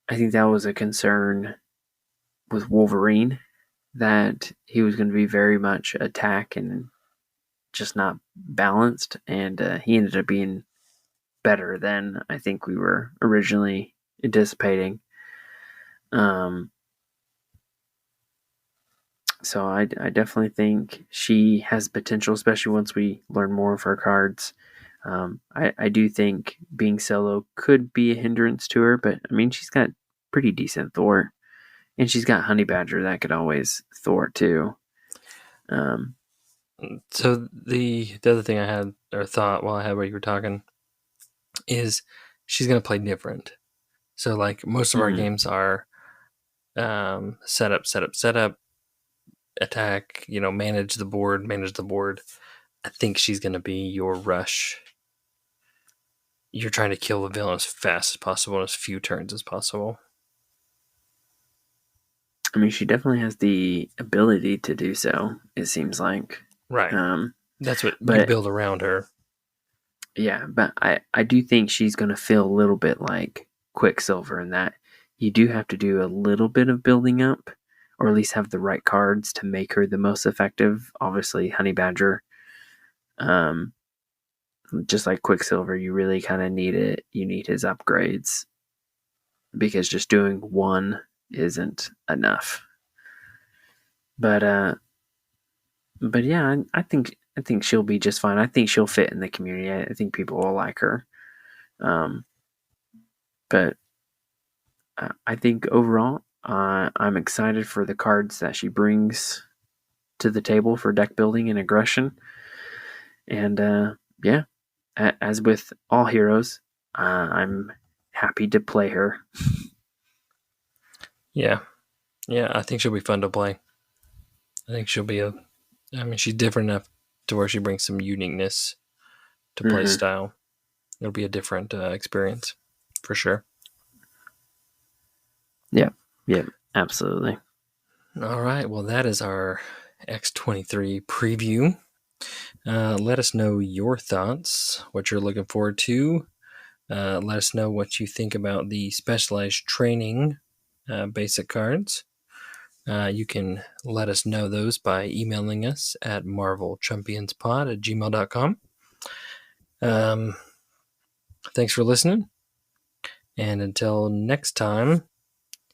that was a concern with Wolverine, that he was going to be very much attack and just not balanced, and he ended up being better than I think we were originally anticipating. Um, so I definitely think she has potential, especially once we learn more of her cards. I do think being solo could be a hindrance to her, but I mean, she's got pretty decent thwart, and she's got Honey Badger that could always thwart too. Um, So the other thing I had or thought while I had what you were talking is she's going to play different. So like most of our mm-hmm, games are setup, attack, manage the board. I think she's going to be your rush. You're trying to kill the villain as fast as possible in as few turns as possible. I mean, she definitely has the ability to do so, it seems like. Right. Um, That's what you but build around her. yeah, but I do think she's going to feel a little bit like Quicksilver in that you do have to do a little bit of building up, or at least have the right cards to make her the most effective. Obviously, Honey Badger, um, just like Quicksilver, you really kind of need it. You need his upgrades, because just doing one isn't enough. But yeah, I think she'll be just fine. I think she'll fit in the community. I think people will like her. Um, but I think overall, I'm excited for the cards that she brings to the table for deck building and aggression. And yeah, as with all heroes, I'm happy to play her. Yeah. Yeah, I think she'll be fun to play. I think she'll be she's different enough to where she brings some uniqueness to play Mm-hmm. style. It'll be a different experience for sure. Yep. Yep. Absolutely. All right. Well, that is our X-23 preview. Let us know your thoughts, what you're looking forward to. Let us know what you think about the specialized training basic cards. You can let us know those by emailing us at marvelchampionspod@gmail.com. Thanks for listening. And until next time,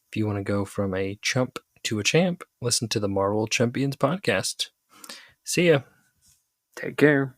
if you want to go from a chump to a champ, listen to the Marvel Champions podcast. See ya. Take care.